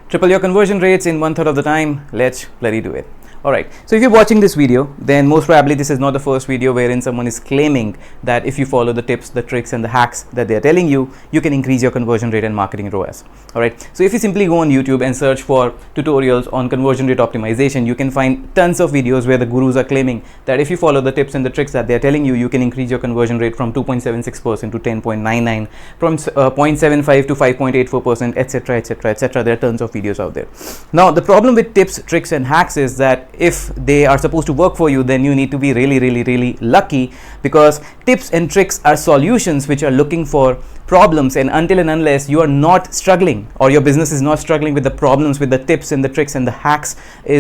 Triple your conversion rates in 1/3 of the time. Let's bloody do it. Alright, so if you're watching this video, then most probably this is not the first video wherein someone is claiming that if you follow the tips, the tricks and the hacks that they are telling you, you can increase your conversion rate and marketing ROAS. Alright, so if you simply go on YouTube and search for tutorials on conversion rate optimization, you can find tons of videos where the gurus are claiming that if you follow the tips and the tricks that they are telling you, you can increase your conversion rate from 2.76% to 10.99%, from 0.75 to 5.84%, etc, etc, etc. There are tons of videos out there. Now, the problem with tips, tricks and hacks is that if they are supposed to work for you, then you need to be really lucky, because tips and tricks are solutions which are looking for problems, and until and unless you are not struggling or your business is not struggling with the problems with the tips and the tricks and the hacks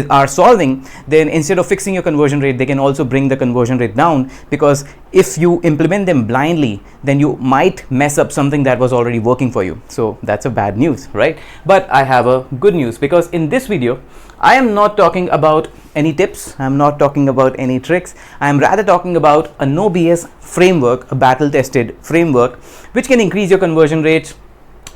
are solving, then instead of fixing your conversion rate, they can also bring the conversion rate down, because if you implement them blindly, then you might mess up something that was already working for you. So that's a bad news, right? But I have a good news, because in this video I am not talking about any tips, I'm not talking about any tricks, I am rather talking about a no BS framework, a battle tested framework which can increase your conversion rates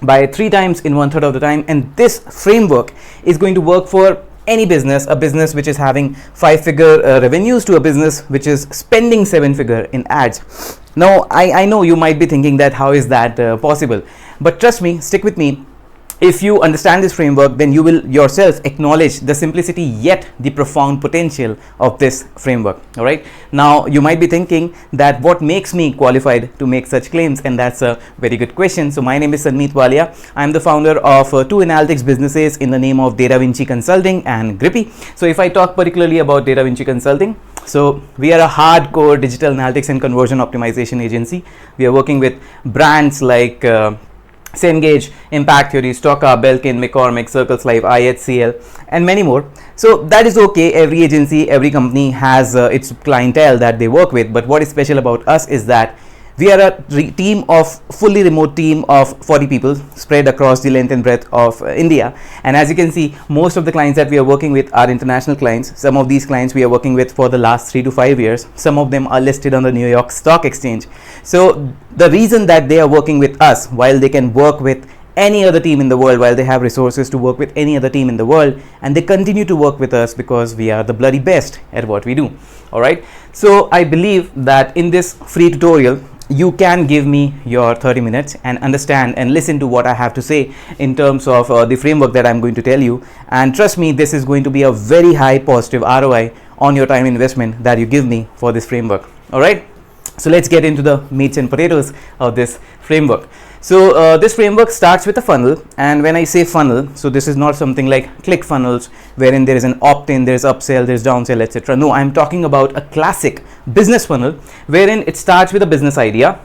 by 3 times in 1/3 of the time. And this framework is going to work for any business, a business which is having 5-figure revenues to a business which is spending 7-figure in ads. Now I know you might be thinking that how is that possible, but trust me, stick with me. If you understand this framework, then you will yourself acknowledge the simplicity yet the profound potential of this framework. All right. Now, you might be thinking that what makes me qualified to make such claims, and that's a very good question. So, my name is Sanmeet Walia. I'm the founder of 2 analytics businesses in the name of Data Vinci Consulting and Grippy. So, if I talk particularly about Data Vinci Consulting, so we are a hardcore digital analytics and conversion optimization agency. We are working with brands like Cengage, Impact Theory, Stocka, Belkin, McCormick, Circles Life, IHCL, and many more. So that is okay. Every agency, every company has its clientele that they work with. But what is special about us is that we are a team of fully remote team of 40 people spread across the length and breadth of India. And as you can see, most of the clients that we are working with are international clients. Some of these clients we are working with for the last 3 to 5 years. Some of them are listed on the New York Stock Exchange. So the reason that they are working with us, while they can work with any other team in the world, while they have resources to work with any other team in the world, and they continue to work with us because we are the bloody best at what we do. All right. So I believe that in this free tutorial, you can give me your 30 minutes and understand and listen to what I have to say in terms of the framework that I'm going to tell you. And trust me, this is going to be a very high positive ROI on your time investment that you give me for this framework. All right. So let's get into the meats and potatoes of this framework. So this framework starts with a funnel, and when I say funnel, so this is not something like ClickFunnels wherein there is an opt-in, there is upsell, there is downsell, etc. No, I'm talking about a classic business funnel wherein it starts with a business idea.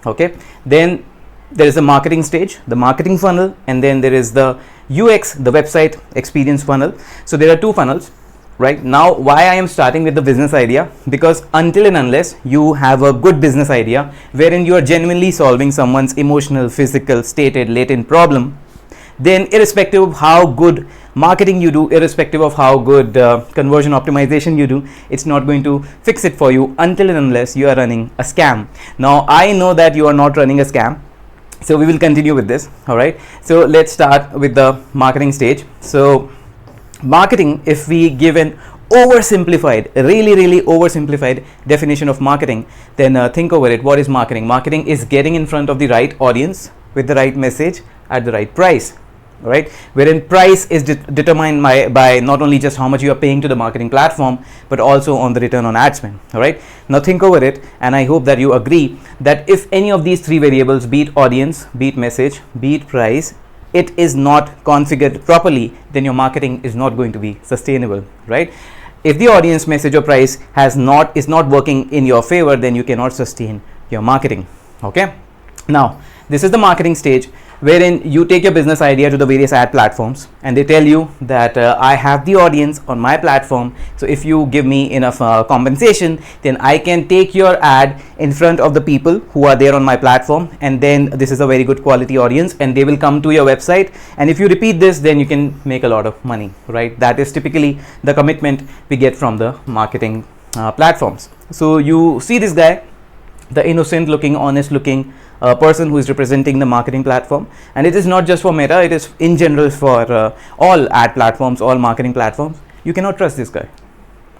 Okay, then there is a marketing stage, the marketing funnel, and then there is the UX, the website experience funnel. So there are 2 funnels. Right now, why I am starting with the business idea, because until and unless you have a good business idea wherein you are genuinely solving someone's emotional, physical, stated, latent problem, then irrespective of how good marketing you do, irrespective of how good conversion optimization you do, it's not going to fix it for you until and unless you are running a scam. Now, I know that you are not running a scam, so we will continue with this. All right. So let's start with the marketing stage. So marketing, if we give an oversimplified, really oversimplified definition of marketing, then think over it. What is marketing? Marketing is getting in front of the right audience with the right message at the right price, right? Wherein price is determined by not only just how much you are paying to the marketing platform, but also on the return on ad spend. All right. Now think over it, and I hope that you agree that if any of these 3 variables, be it audience, be it message, be it price, it is not configured properly, then your marketing is not going to be sustainable, right? If the audience, message or price is not working in your favor, then you cannot sustain your marketing. Okay. Now, this is the marketing stage wherein you take your business idea to the various ad platforms, and they tell you that I have the audience on my platform, so if you give me enough compensation, then I can take your ad in front of the people who are there on my platform, and then this is a very good quality audience and they will come to your website, and if you repeat this, then you can make a lot of money, right? That is typically the commitment we get from the marketing platforms. So you see this guy, the innocent looking, honest looking a person who is representing the marketing platform, and it is not just for Meta, it is in general for all ad platforms, all marketing platforms. You cannot trust this guy.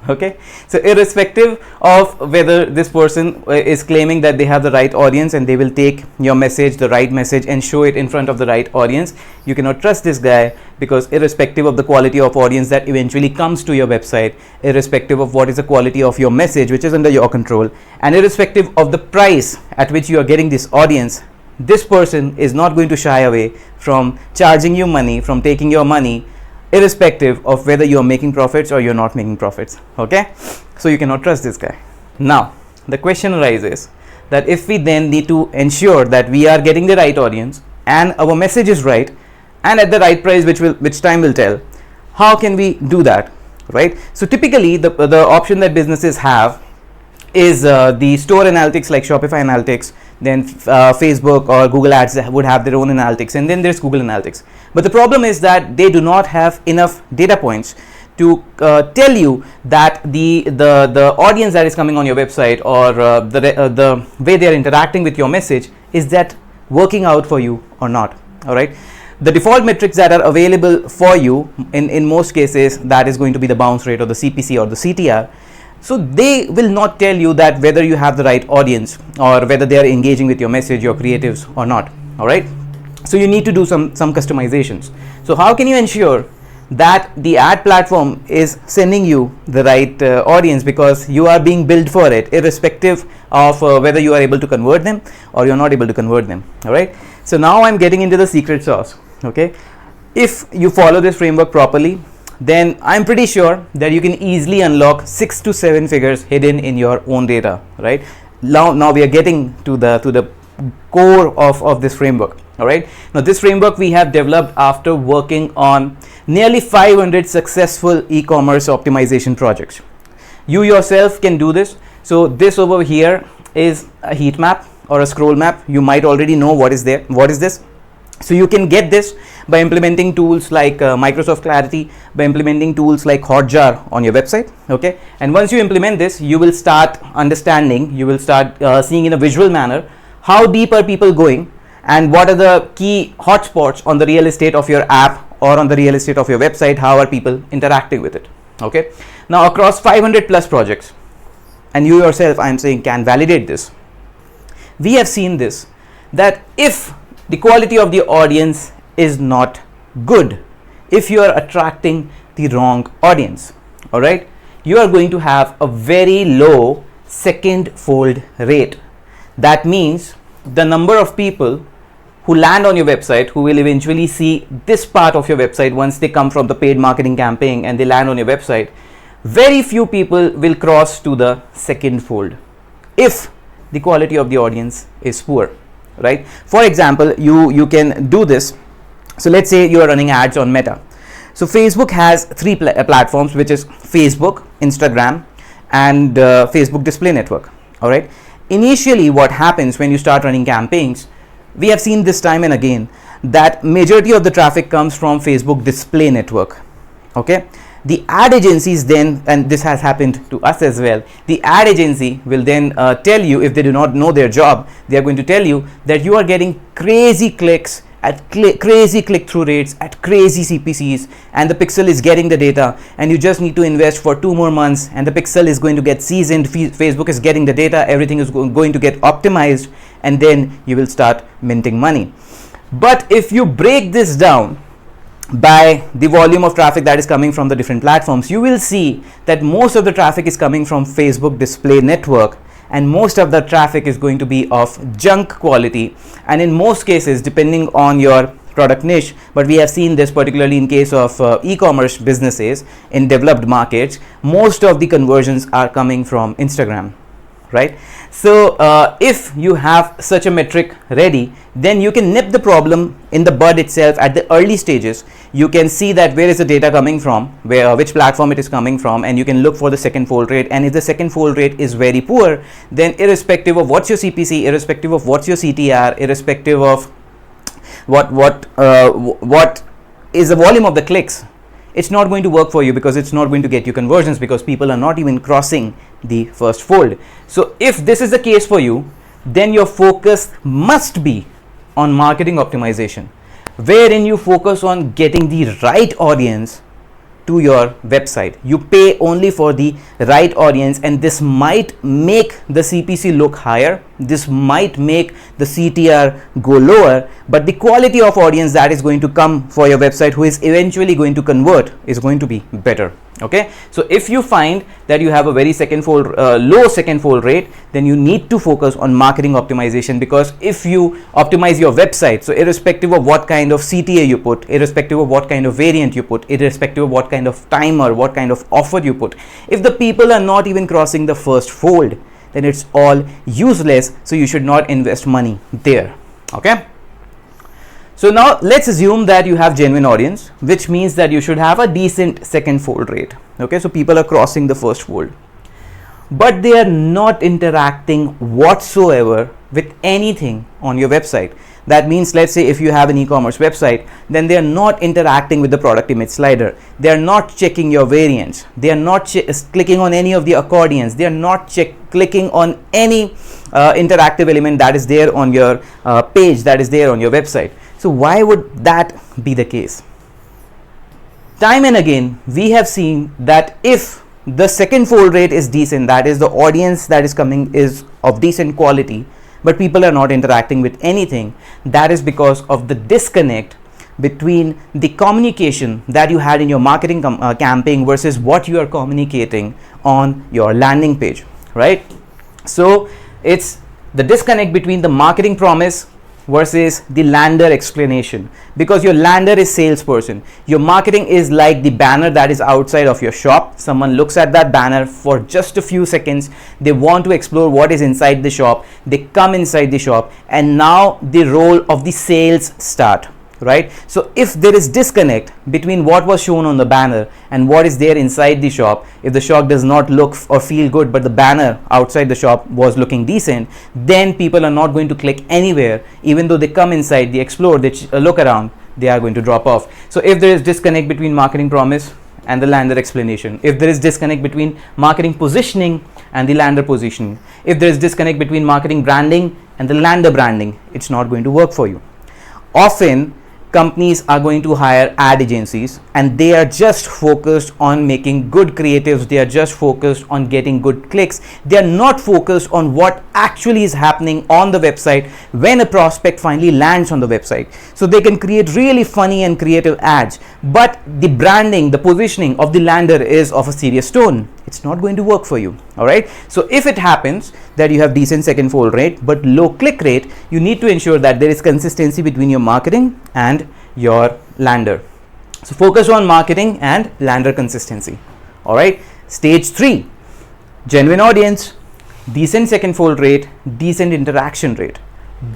Okay, so irrespective of whether this person is claiming that they have the right audience and they will take your message, the right message, and show it in front of the right audience, you cannot trust this guy, because irrespective of the quality of audience that eventually comes to your website, irrespective of what is the quality of your message which is under your control, and irrespective of the price at which you are getting this audience, this person is not going to shy away from charging you money, from taking your money, irrespective of whether you are making profits or you're not making profits. Okay, so you cannot trust this guy. Now the question arises that if we then need to ensure that we are getting the right audience and our message is right and at the right price, which time will tell, how can we do that, right? So typically the option that businesses have is the store analytics like Shopify Analytics, then Facebook or Google Ads would have their own analytics, and then there's Google Analytics. But the problem is that they do not have enough data points to tell you that the audience that is coming on your website or the way they are interacting with your message, is that working out for you or not. All right, the default metrics that are available for you in most cases, that is going to be the bounce rate or the CPC or the CTR. So they will not tell you that whether you have the right audience or whether they are engaging with your message, your creatives or not. All right, so you need to do some customizations. So how can you ensure that the ad platform is sending you the right audience, because you are being billed for it, irrespective of whether you are able to convert them or you're not able to convert them. All right, so now I'm getting into the secret sauce. Okay, if you follow this framework properly, then I'm pretty sure that you can easily unlock 6 to 7 figures hidden in your own data, right? Now we are getting to the core of this framework. All right, now this framework we have developed after working on nearly 500 successful e-commerce optimization projects. You yourself can do this. So this over here is a heat map or a scroll map. You might already know what is there. What is this? So you can get this by implementing tools like Microsoft Clarity, by implementing tools like Hotjar on your website. Okay, and once you implement this, you will start understanding, you will start seeing in a visual manner how deep are people going and what are the key hotspots on the real estate of your app or on the real estate of your website, how are people interacting with it. Okay, now across 500 plus projects, and you yourself, I am saying, can validate this. We have seen this, that if the quality of the audience is not good, if you are attracting the wrong audience, all right, you are going to have a very low second fold rate. That means the number of people who land on your website, who will eventually see this part of your website once they come from the paid marketing campaign and they land on your website, very few people will cross to the second fold if the quality of the audience is poor, right? For example, you can do this. So let's say you are running ads on Meta. So Facebook has 3 platforms, which is Facebook, Instagram, and Facebook Display Network. All right, initially what happens when you start running campaigns, we have seen this time and again that majority of the traffic comes from Facebook Display Network. Okay, the ad agencies then, and this has happened to us as well, the ad agency will then tell you, if they do not know their job, they are going to tell you that you are getting crazy clicks at crazy click-through rates, at crazy CPCs, and the pixel is getting the data, and you just need to invest for 2 more months and the pixel is going to get seasoned, Facebook is getting the data, everything is going to get optimized, and then you will start minting money. But if you break this down by the volume of traffic that is coming from the different platforms, you will see that most of the traffic is coming from Facebook Display Network, and most of the traffic is going to be of junk quality, and in most cases, depending on your product niche, but we have seen this particularly in case of e-commerce businesses in developed markets, most of the conversions are coming from Instagram, right? So if you have such a metric ready, then you can nip the problem in the bud itself at the early stages. You can see that where is the data coming from, which platform it is coming from, and you can look for the second fold rate. And if the second fold rate is very poor, then irrespective of what's your CPC, irrespective of what's your CTR, irrespective of what is the volume of the clicks, it's not going to work for you, because it's not going to get you conversions, because people are not even crossing the first fold. So if this is the case for you, then your focus must be on marketing optimization, wherein you focus on getting the right audience to your website. You pay only for the right audience, and this might make the CPC look higher, this might make the CTR go lower, but the quality of audience that is going to come for your website, who is eventually going to convert, is going to be better. Okay, so if you find that you have a very low second fold rate, then you need to focus on marketing optimization, because if you optimize your website, so irrespective of what kind of CTA you put, irrespective of what kind of variant you put, irrespective of what kind of timer, what kind of offer you put, if the people are not even crossing the first fold, then it's all useless. So you should not invest money there. Okay, so now let's assume that you have genuine audience, which means that you should have a decent second fold rate. Okay, so people are crossing the first fold, but they are not interacting whatsoever with anything on your website. That means, let's say if you have an e-commerce website, then they are not interacting with the product image slider, they are not checking your variants, they are not clicking on any of the accordions, they are not clicking on any interactive element that is there on your page, that is there on your website. So why would that be the case? Time and again we have seen that if the second fold rate is decent, that is the audience that is coming is of decent quality, but people are not interacting with anything, that is because of the disconnect between the communication that you had in your marketing campaign versus what you are communicating on your landing page, right? So it's the disconnect between the marketing promise versus the lander explanation, because your lander is salesperson, your marketing is like the banner that is outside of your shop. Someone looks at that banner for just a few seconds, they want to explore what is inside the shop, they come inside the shop, and now the role of the sales start, right? So if there is disconnect between what was shown on the banner and what is there inside the shop, if the shop does not look or feel good, but the banner outside the shop was looking decent, then people are not going to click anywhere. Even though they come inside, they explore, they look around, they are going to drop off. So if there is disconnect between marketing promise and the lander explanation, if there is disconnect between marketing positioning and the lander positioning, if there is disconnect between marketing branding and the lander branding, it's not going to work for you. Often companies are going to hire ad agencies, and they are just focused on making good creatives, they are just focused on getting good clicks, they are not focused on what actually is happening on the website when a prospect finally lands on the website. So they can create really funny and creative ads, but the branding, the positioning of the lander is of a serious tone, it's not going to work for you. All right, so if it happens that you have decent second fold rate but low click rate, you need to ensure that there is consistency between your marketing and your lander. So focus on marketing and lander consistency. All right, stage 3, genuine audience, decent second fold rate, decent interaction rate,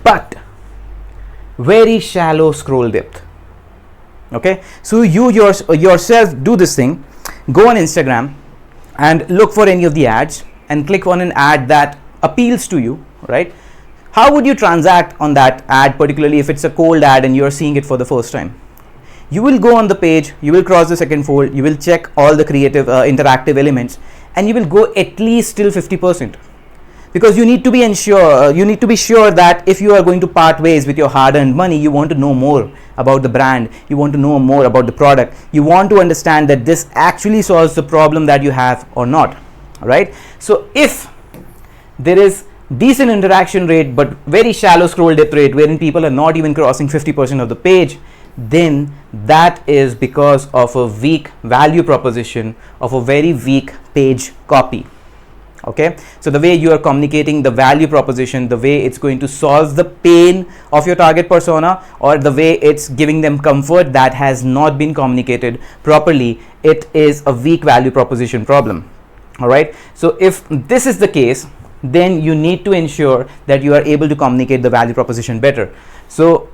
but very shallow scroll depth. Okay, so you yourself do this thing, go on Instagram and look for any of the ads and click on an ad that appeals to you, right? How would you transact on that ad, particularly if it's a cold ad and you're seeing it for the first time? You will go on the page, you will cross the second fold, you will check all the creative interactive elements, and you will go at least till 50%, because you need to be sure that if you are going to part ways with your hard-earned money, you want to know more about the brand, you want to know more about the product, you want to understand that this actually solves the problem that you have or not. All right, so if there is decent interaction rate but very shallow scroll depth rate, wherein people are not even crossing 50% of the page, then that is because of a weak value proposition, of a very weak page copy. Okay, so the way you are communicating the value proposition, the way it's going to solve the pain of your target persona, or the way it's giving them comfort, that has not been communicated properly. It is a weak value proposition problem. All right, so if this is the case, then you need to ensure that you are able to communicate the value proposition better. So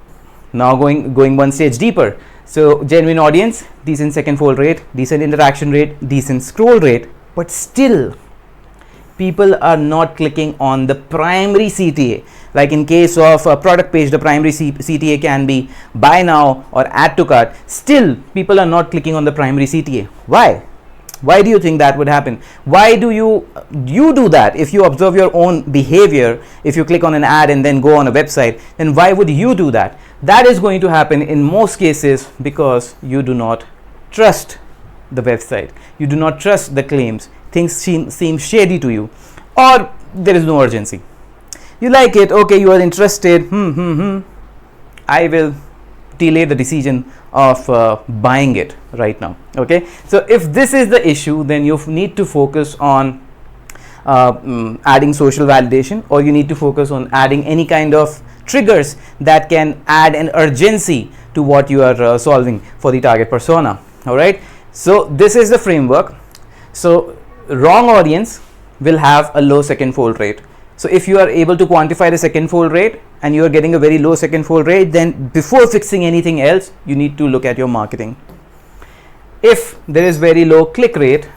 now going one stage deeper. So genuine audience, decent second fold rate, decent interaction rate, decent scroll rate, but still people are not clicking on the primary CTA. Like in case of a product page, the primary CTA can be buy now or add to cart. Still people are not clicking on the primary CTA. Why? Why do you think that would happen? Why do you do that? If you observe your own behavior, if you click on an ad and then go on a website, then why would you do that? That is going to happen in most cases because you do not trust the website. You do not trust the claims. Things seem shady to you, or there is no urgency. You like it, okay, you are interested, I will delay the decision of buying it right now. Okay, so if this is the issue, then you need to focus on adding social validation, or you need to focus on adding any kind of triggers that can add an urgency to what you are solving for the target persona. All right, so this is the framework. So wrong audience will have a low second fold rate. So if you are able to quantify the second fold rate and you are getting a very low second fold rate, then before fixing anything else, you need to look at your marketing. If there is very low click rate,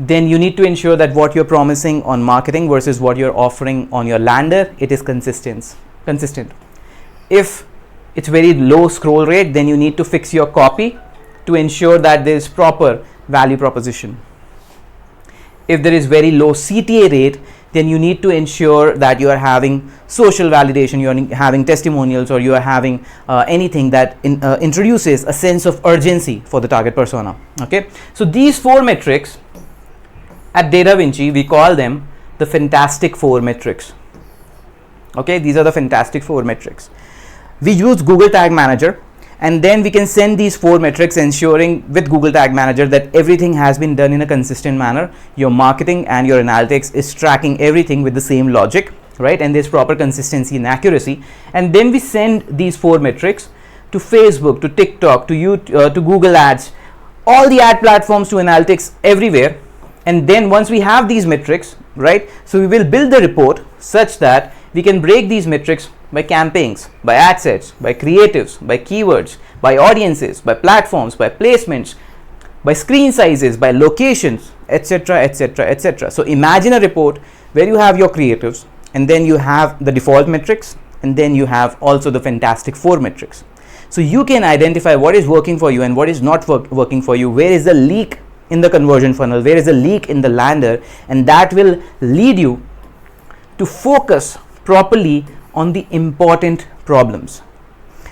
then you need to ensure that what you're promising on marketing versus what you're offering on your lander, it is consistent. If it's very low scroll rate, then you need to fix your copy to ensure that there is proper value proposition. If there is very low CTA rate, then you need to ensure that you are having social validation, you are having testimonials, or you are having anything that introduces a sense of urgency for the target persona. Okay, so these 4 metrics at DataVinci, we call them the Fantastic 4 metrics. Okay, these are the Fantastic 4 metrics. We use Google Tag Manager, and then we can send these 4 metrics, ensuring with Google Tag Manager that everything has been done in a consistent manner. Your marketing and your analytics is tracking everything with the same logic, right? And there's proper consistency and accuracy. And then we send these 4 metrics to Facebook, to TikTok, to YouTube, to Google Ads, all the ad platforms, to analytics, everywhere. And then once we have these metrics, right, so we will build the report such that we can break these metrics by campaigns, by ad sets, by creatives, by keywords, by audiences, by platforms, by placements, by screen sizes, by locations, etc., etc., etc. So imagine a report where you have your creatives, and then you have the default metrics, and then you have also the Fantastic 4 metrics. So you can identify what is working for you and what is not working for you, where is the leak in the conversion funnel, where is the leak in the lander, and that will lead you to focus properly on the important problems.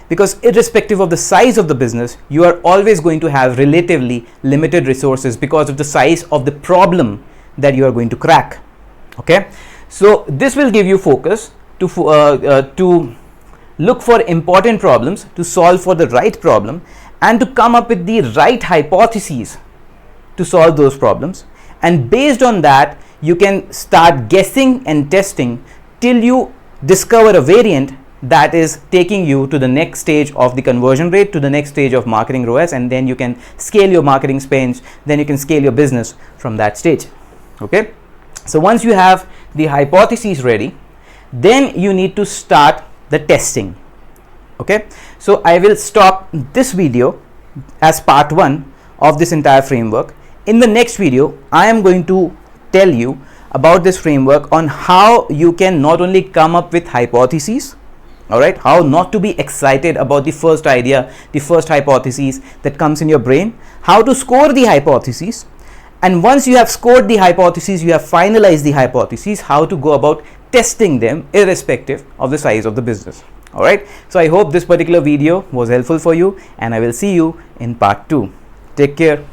Because irrespective of the size of the business, you are always going to have relatively limited resources because of the size of the problem that you are going to crack. Okay, so this will give you focus to look for important problems, to solve for the right problem, and to come up with the right hypotheses to solve those problems. And based on that, you can start guessing and testing till you discover a variant that is taking you to the next stage of the conversion rate, to the next stage of marketing ROAS, and then you can scale your marketing spends, then you can scale your business from that stage. Okay, so once you have the hypotheses ready, then you need to start the testing. Okay, so I will stop this video as part 1 of this entire framework. In the next video, I am going to tell you about this framework on how you can not only come up with hypotheses, all right, how not to be excited about the first idea, the first hypothesis that comes in your brain, how to score the hypotheses, and once you have scored the hypotheses, you have finalized the hypotheses, how to go about testing them irrespective of the size of the business. All right, so I hope this particular video was helpful for you, and I will see you in part 2. Take care.